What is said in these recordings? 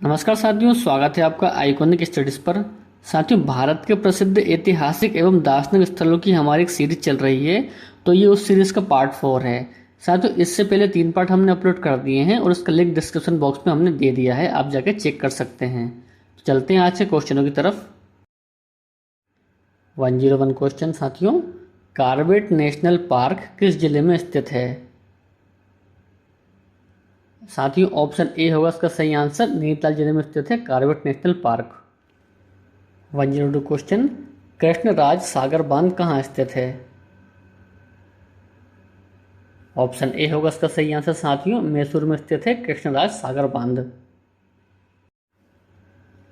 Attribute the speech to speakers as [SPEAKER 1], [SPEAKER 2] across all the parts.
[SPEAKER 1] नमस्कार साथियों, स्वागत है आपका आइकॉनिक स्टडीज पर। साथियों, भारत के प्रसिद्ध ऐतिहासिक एवं दार्शनिक स्थलों की हमारी एक सीरीज चल रही है। तो ये उस सीरीज का पार्ट 4 है। साथियों, इससे पहले 3 पार्ट हमने अपलोड कर दिए हैं और उसका लिंक डिस्क्रिप्शन बॉक्स में हमने दे दिया है, आप जाके चेक कर सकते हैं। तो चलते हैं आज के क्वेश्चनों की तरफ। 101 क्वेश्चन साथियों, कार्बेट नेशनल पार्क किस जिले में स्थित है? साथियों, ऑप्शन ए होगा इसका सही आंसर। नैनीताल जिले में स्थित है Corbett national park. 102 question, Krishnaraja Sagar बांध कहाँ स्थित है? ऑप्शन ए होगा इसका सही आंसर साथियों, मैसूर में स्थित है कृष्णराज सागर बांध।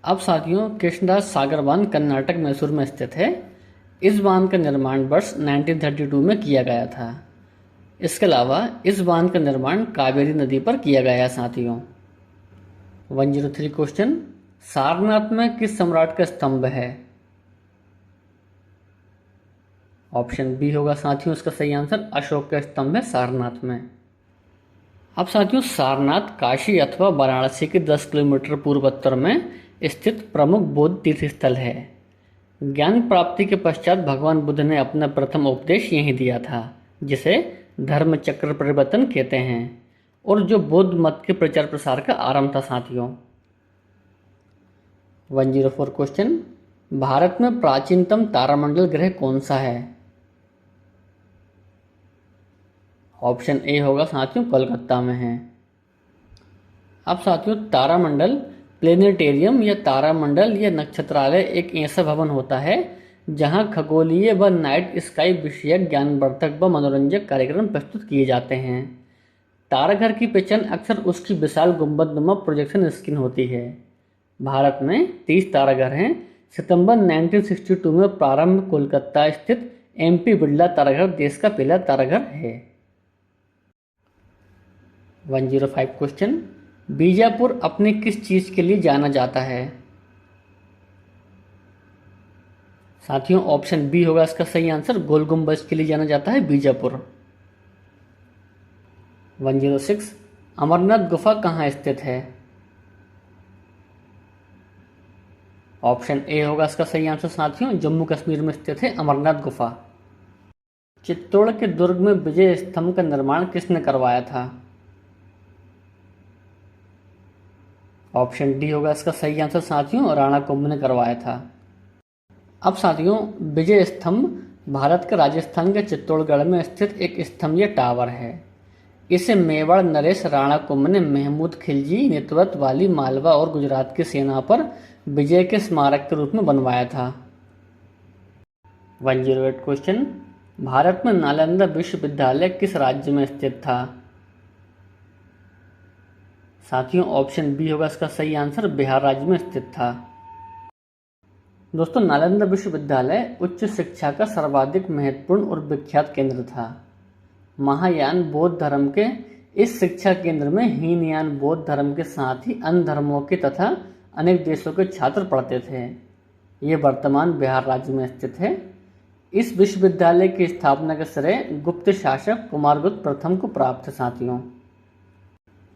[SPEAKER 1] अब साथियों, कृष्णराज सागर बांध कर्नाटक मैसूर में स्थित है। इस बांध का निर्माण वर्ष 1932 में किया गया था। इसके अलावा इस बांध का निर्माण कावेरी नदी पर किया गया है साथियों। 103 क्वेश्चन, सारनाथ में किस सम्राट का स्तंभ है? ऑप्शन बी होगा साथियों इसका सही आंसर, अशोक का स्तंभ है सारनाथ में। अब साथियों, सारनाथ काशी अथवा वाराणसी के 10 किलोमीटर पूर्व उत्तर में स्थित प्रमुख बौद्ध तीर्थ स्थल है। ज्ञान प्राप्ति के पश्चात भगवान बुद्ध ने अपना प्रथम उपदेश यहीं दिया था, जिसे धर्म चक्र परिवर्तन कहते हैं, और जो बौद्ध मत के प्रचार प्रसार का आरंभ था साथियों। 104 क्वेश्चन, भारत में प्राचीनतम तारामंडल ग्रह कौन सा है? ऑप्शन ए होगा साथियों, कोलकाता में है। अब साथियों, तारामंडल प्लेनेटेरियम या तारामंडल या नक्षत्रालय एक ऐसा भवन होता है जहां खगोलीय व नाइट स्काई विषयक ज्ञानवर्धक व मनोरंजक कार्यक्रम प्रस्तुत किए जाते हैं। ताराघर की पहचान अक्सर उसकी विशाल गुंबदनुमा प्रोजेक्शन स्क्रीन होती है। भारत में 30 ताराघर हैं। सितंबर 1962 में प्रारंभ कोलकाता स्थित MP बिरला ताराघर देश का पहला ताराघर है। 105 क्वेश्चन, बीजापुर अपनी किस चीज के लिए जाना जाता है? साथियों, ऑप्शन बी होगा इसका सही आंसर, गोल गुंबज के लिए जाना जाता है बीजापुर। 106, अमरनाथ गुफा कहाँ स्थित है? ऑप्शन ए होगा इसका सही आंसर साथियों, जम्मू कश्मीर में स्थित है अमरनाथ गुफा। चित्तौड़ के दुर्ग में विजय स्तंभ का निर्माण किसने करवाया था? ऑप्शन डी होगा इसका सही आंसर साथियों, राणा कुंभ ने करवाया था। अब साथियों, विजय स्तंभ भारत के राजस्थान के चित्तौड़गढ़ में स्थित एक स्तंभ या टावर है। इसे मेवाड़ नरेश राणा कुंभ ने महमूद खिलजी नेतृत्व वाली मालवा और गुजरात की सेना पर विजय के स्मारक के रूप में बनवाया था। 108 क्वेश्चन, भारत में नालंदा विश्वविद्यालय किस राज्य में स्थित था? साथियों, ऑप्शन बी होगा इसका सही आंसर, बिहार राज्य में स्थित था। दोस्तों, नालंदा विश्वविद्यालय उच्च शिक्षा का सर्वाधिक महत्वपूर्ण और विख्यात केंद्र था। महायान बौद्ध धर्म के इस शिक्षा केंद्र में हीनयान बौद्ध धर्म के साथ ही अन्य धर्मों के तथा अनेक देशों के छात्र पढ़ते थे। ये वर्तमान बिहार राज्य में स्थित है। इस विश्वविद्यालय की स्थापना का श्रेय गुप्त शासक कुमारगुप्त प्रथम को प्राप्त है साथियों।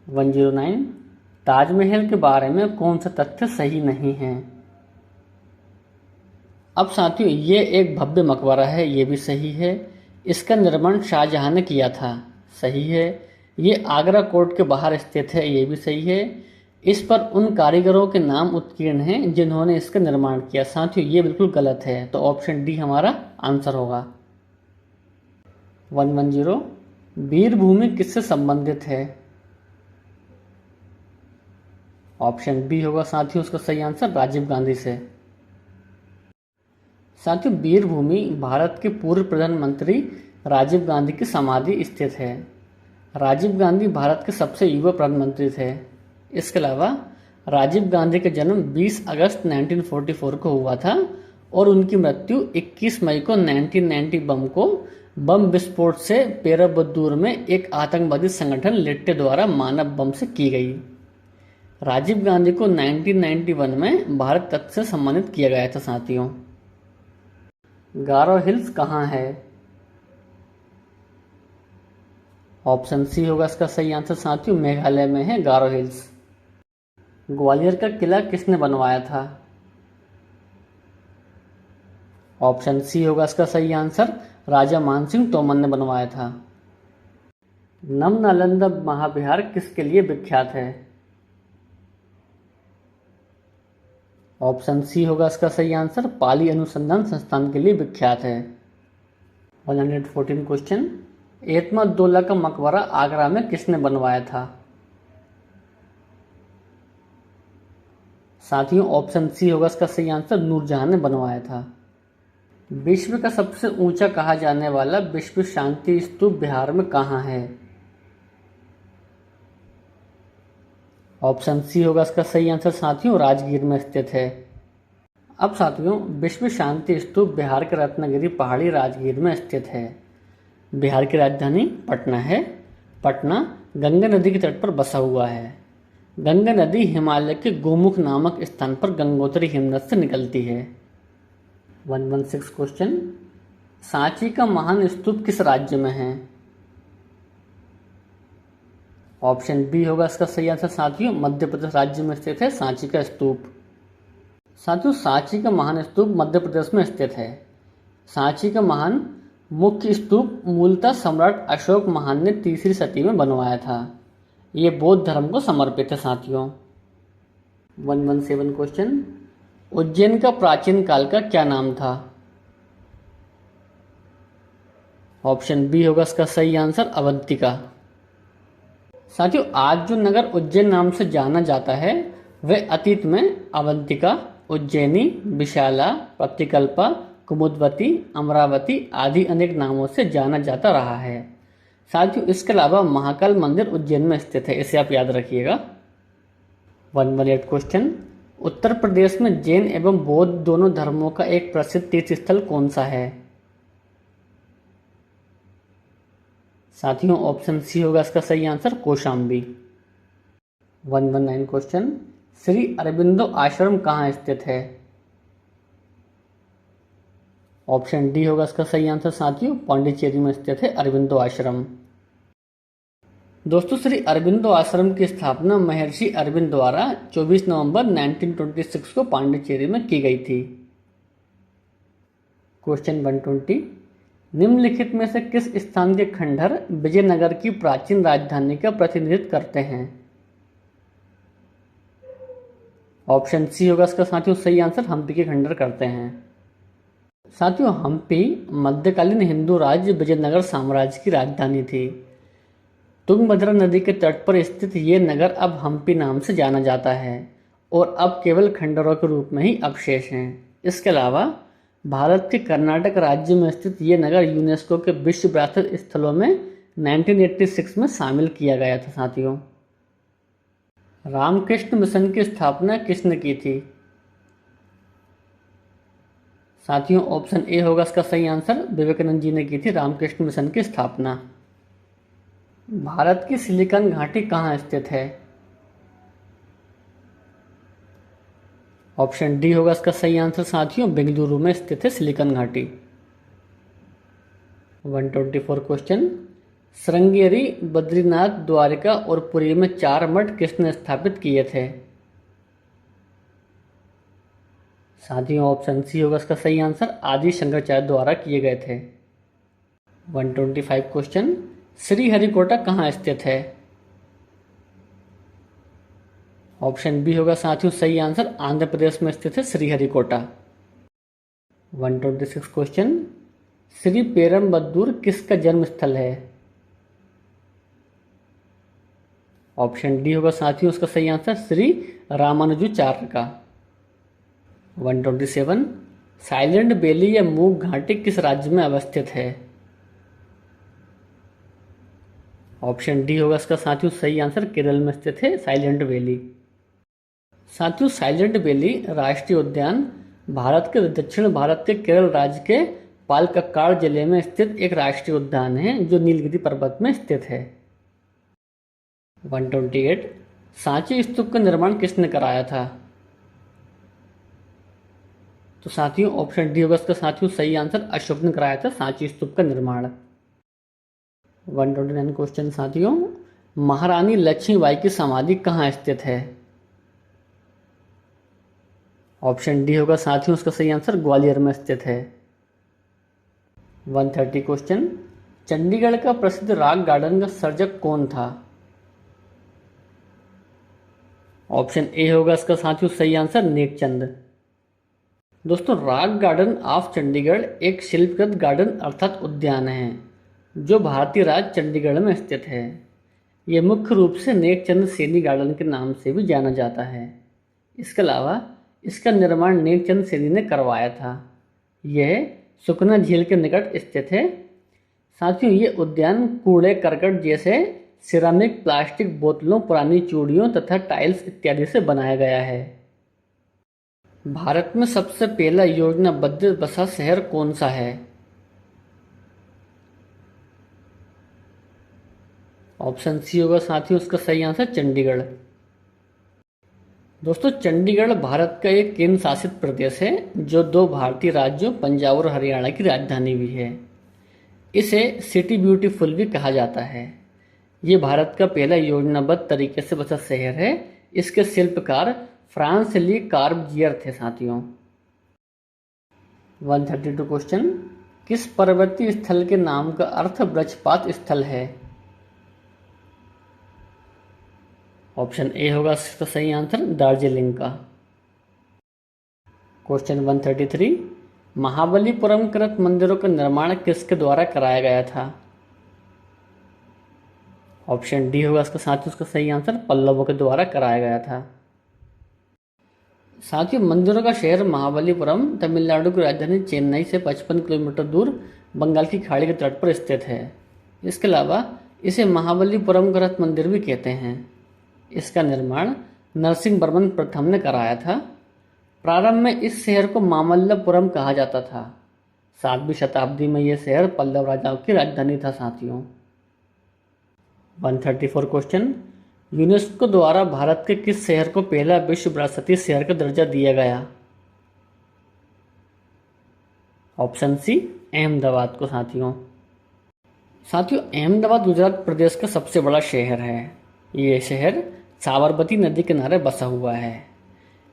[SPEAKER 1] 109, ताजमहल के बारे में कौन सा तथ्य सही नहीं है? अब साथियों, ये एक भव्य मकबरा है, ये भी सही है। इसका निर्माण शाहजहां ने किया था, सही है। ये आगरा कोर्ट के बाहर स्थित है, ये भी सही है। इस पर उन कारीगरों के नाम उत्कीर्ण हैं जिन्होंने इसका निर्माण किया। साथियों, ये बिल्कुल गलत है, तो ऑप्शन डी हमारा आंसर होगा। 110, वीरभूमि किससे संबंधित है? ऑप्शन बी होगा साथियों उसका सही आंसर, राजीव गांधी से। साथियों, वीरभूमि भारत के पूर्व प्रधानमंत्री राजीव गांधी की समाधि स्थित है। राजीव गांधी भारत के सबसे युवा प्रधानमंत्री थे। इसके अलावा राजीव गांधी का जन्म 20 अगस्त 1944 को हुआ था और उनकी मृत्यु 21 मई को 1990 बम विस्फोट से पेराबदूर में एक आतंकवादी संगठन लिट्टे द्वारा मानव बम से की गई। राजीव गांधी को 1991 में भारत रत्न से सम्मानित किया गया था साथियों। गारो हिल्स कहाँ है? ऑप्शन सी होगा इसका सही आंसर साथियों, मेघालय में है गारो हिल्स। ग्वालियर का किला किसने बनवाया था? ऑप्शन सी होगा इसका सही आंसर, राजा मानसिंह तोमर ने बनवाया था। नवनालंदा महाविहार किसके लिए विख्यात है? ऑप्शन सी होगा इसका सही आंसर, पाली अनुसंधान संस्थान के लिए विख्यात है। 114 क्वेश्चन, एतमादुल्ला का मकबरा आगरा में किसने बनवाया था? साथियों ऑप्शन सी होगा इसका सही आंसर, नूरजहां ने बनवाया था। विश्व का सबसे ऊंचा कहा जाने वाला विश्व शांति स्तूप बिहार में कहाँ है? ऑप्शन सी होगा इसका सही आंसर साथियों, राजगीर में स्थित है। अब साथियों, विश्व शांति स्तूप बिहार के रत्नागिरी पहाड़ी राजगीर में स्थित है। बिहार की राजधानी पटना है। पटना गंगा नदी के तट पर बसा हुआ है। गंगा नदी हिमालय के गोमुख नामक स्थान पर गंगोत्री हिमनद से निकलती है। 116 क्वेश्चन, सांची का महान स्तूप किस राज्य में है? ऑप्शन बी होगा इसका सही आंसर साथियों, मध्य प्रदेश राज्य में स्थित है सांची का स्तूप। साथियों सांची का महान स्तूप मध्य प्रदेश में स्थित है। सांची का महान मुख्य स्तूप मूलतः सम्राट अशोक महान ने 3री सदी में बनवाया था। ये बौद्ध धर्म को समर्पित है साथियों। 117 क्वेश्चन, उज्जैन का प्राचीन काल का क्या नाम था? ऑप्शन बी होगा इसका सही आंसर, अवंतिका। साथियों आज जो नगर उज्जैन नाम से जाना जाता है वह अतीत में अवंतिका, उज्जैनी, विशाला, प्रतिकल्पा, कुमुदवती, अमरावती आदि अनेक नामों से जाना जाता रहा है। साथियों इसके अलावा महाकाल मंदिर उज्जैन में स्थित है, इसे आप याद रखिएगा। 118 क्वेश्चन, उत्तर प्रदेश में जैन एवं बौद्ध दोनों धर्मों का एक प्रसिद्ध तीर्थ स्थल कौन सा है? साथियों ऑप्शन सी होगा इसका सही आंसर, कौशाम्बी। 119 क्वेश्चन, श्री अरबिंदो आश्रम कहाँ स्थित है? ऑप्शन डी होगा इसका सही आंसर साथियों, पांडिचेरी में स्थित है अरबिंदो आश्रम। दोस्तों श्री अरबिंदो आश्रम की स्थापना महर्षि अरविंद द्वारा 24 नवंबर 1926 को पांडिचेरी में की गई थी। क्वेश्चन 120, निम्नलिखित में से किस स्थान के खंडहर विजयनगर की प्राचीन राजधानी का प्रतिनिधित्व करते हैं? ऑप्शन सी होगा इसका साथियों सही आंसर, हम्पी के खंडहर करते हैं। साथियों हम्पी मध्यकालीन हिंदू राज्य विजयनगर साम्राज्य की राजधानी थी। तुंगभद्रा नदी के तट पर स्थित ये नगर अब हम्पी नाम से जाना जाता है और अब केवल खंडहरों के रूप में ही अवशेष हैं। इसके अलावा भारत के कर्नाटक राज्य में स्थित ये नगर यूनेस्को के विश्व विरासत स्थलों में 1986 में शामिल किया गया था। साथियों रामकृष्ण मिशन की स्थापना किसने की थी? साथियों ऑप्शन ए होगा इसका सही आंसर, विवेकानंद जी ने की थी रामकृष्ण मिशन की स्थापना। भारत की सिलिकॉन घाटी कहाँ स्थित है? ऑप्शन डी होगा इसका सही आंसर साथियों, बेंगलुरु में स्थित है सिलिकॉन घाटी। 124 क्वेश्चन, श्रृंगेरी, बद्रीनाथ, द्वारिका और पुरी में 4 मठ किसने स्थापित किए थे? साथियों ऑप्शन सी होगा इसका सही आंसर, आदि शंकराचार्य द्वारा किए गए थे। 125 क्वेश्चन, श्रीहरिकोटा कहाँ स्थित है? ऑप्शन बी होगा साथियों सही आंसर, आंध्र प्रदेश में स्थित है श्रीहरिकोटा। 126 क्वेश्चन, श्री पेरम्बदूर किसका जन्म स्थल है? ऑप्शन डी होगा साथियों उसका सही आंसर, श्री रामानुजाचार्य का। 127, साइलेंट वैली या मूक घाटी किस राज्य में अवस्थित है? ऑप्शन डी होगा इसका साथियों सही आंसर, केरल में स्थित है साइलेंट वैली। साथियों साइलेंट वैली राष्ट्रीय उद्यान भारत के दक्षिण भारत के केरल राज्य के पालक्काड जिले में स्थित एक राष्ट्रीय उद्यान है जो नीलगिरी पर्वत में स्थित है। 128, सांची स्तूप का निर्माण किसने कराया था? तो साथियों ऑप्शन डी होगा इसका साथियों सही आंसर, अशोक ने कराया था सांची स्तूप का निर्माण। 129 क्वेश्चन साथियों, महारानी लक्ष्मीबाई की समाधि कहाँ स्थित है? ऑप्शन डी होगा साथियों उसका सही आंसर ग्वालियर में स्थित है। 130 क्वेश्चन, चंडीगढ़ का प्रसिद्ध रॉक गार्डन का सर्जक कौन था? ऑप्शन ए होगा इसका साथियों सही आंसर नेकचंद। दोस्तों, रॉक गार्डन ऑफ चंडीगढ़ एक शिल्पकृत गार्डन अर्थात उद्यान है जो भारतीय राज्य चंडीगढ़ में स्थित है। ये मुख्य रूप से नेकचंद सैनी गार्डन के नाम से भी जाना जाता है। इसके अलावा इसका निर्माण नेकचंद सैनी ने करवाया था। यह सुखना झील के निकट स्थित है। साथियों, ये उद्यान कूड़े करकट जैसे सिरामिक, प्लास्टिक बोतलों, पुरानी चूड़ियों तथा टाइल्स इत्यादि से बनाया गया है। भारत में सबसे पहला योजनाबद्ध बसा शहर कौन सा है? ऑप्शन सी होगा साथियों उसका सही आंसर चंडीगढ़। दोस्तों, चंडीगढ़ भारत का एक केंद्र शासित प्रदेश है जो 2 भारतीय राज्यों पंजाब और हरियाणा की राजधानी भी है। इसे सिटी ब्यूटीफुल भी कहा जाता है। ये भारत का पहला योजनाबद्ध तरीके से बसा शहर है। इसके शिल्पकार फ्रांस ली कार्बजियर थे साथियों। 132 क्वेश्चन, किस पर्वतीय स्थल के नाम का अर्थ वृक्षपात स्थल है? ऑप्शन ए होगा इसका सही आंसर दार्जिलिंग का। क्वेश्चन 133, महाबलीपुरम कृत मंदिरों का निर्माण किसके द्वारा कराया गया था? ऑप्शन डी होगा इसका साथियों उसका सही आंसर पल्लवों के द्वारा कराया गया था। साथियों, मंदिरों का शहर महाबलीपुरम तमिलनाडु की राजधानी चेन्नई से 55 किलोमीटर दूर बंगाल की खाड़ी के तट पर स्थित है। इसके अलावा इसे महाबलीपुरम कृत मंदिर भी कहते हैं। इसका निर्माण नरसिंहवर्मन प्रथम ने कराया था। प्रारंभ में इस शहर को मामल्लपुरम कहा जाता था। 7वीं शताब्दी में यह शहर पल्लव राजाओं की राजधानी था साथियों। 134 क्वेश्चन, यूनेस्को द्वारा भारत के किस शहर को पहला विश्व विरासती शहर का दर्जा दिया गया? ऑप्शन सी अहमदाबाद को साथियों। अहमदाबाद गुजरात प्रदेश का सबसे बड़ा शहर है। ये शहर साबरमती नदी किनारे बसा हुआ है।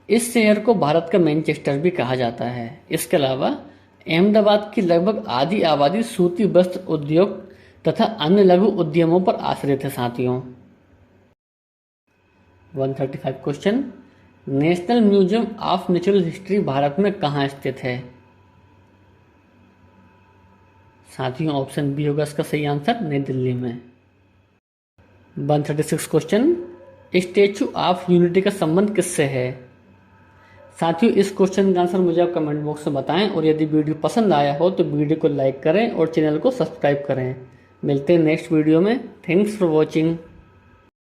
[SPEAKER 1] इस शहर को भारत का मैनचेस्टर भी कहा जाता है। इसके अलावा अहमदाबाद की लगभग आधी आबादी सूती वस्त्र उद्योग तथा अन्य लघु उद्यमों पर आश्रित है साथियों। 135 question, national museum of natural history Bharat में कहाँ स्थित है? साथियों, ऑप्शन बी होगा इसका सही आंसर नई दिल्ली में। 136 क्वेश्चन, स्टैचू ऑफ यूनिटी का संबंध किससे है? साथियों, इस क्वेश्चन का आंसर मुझे आप कमेंट बॉक्स में बताएं और यदि वीडियो पसंद आया हो तो वीडियो को लाइक करें और चैनल को सब्सक्राइब करें। मिलते हैं नेक्स्ट वीडियो में। Thanks for watching.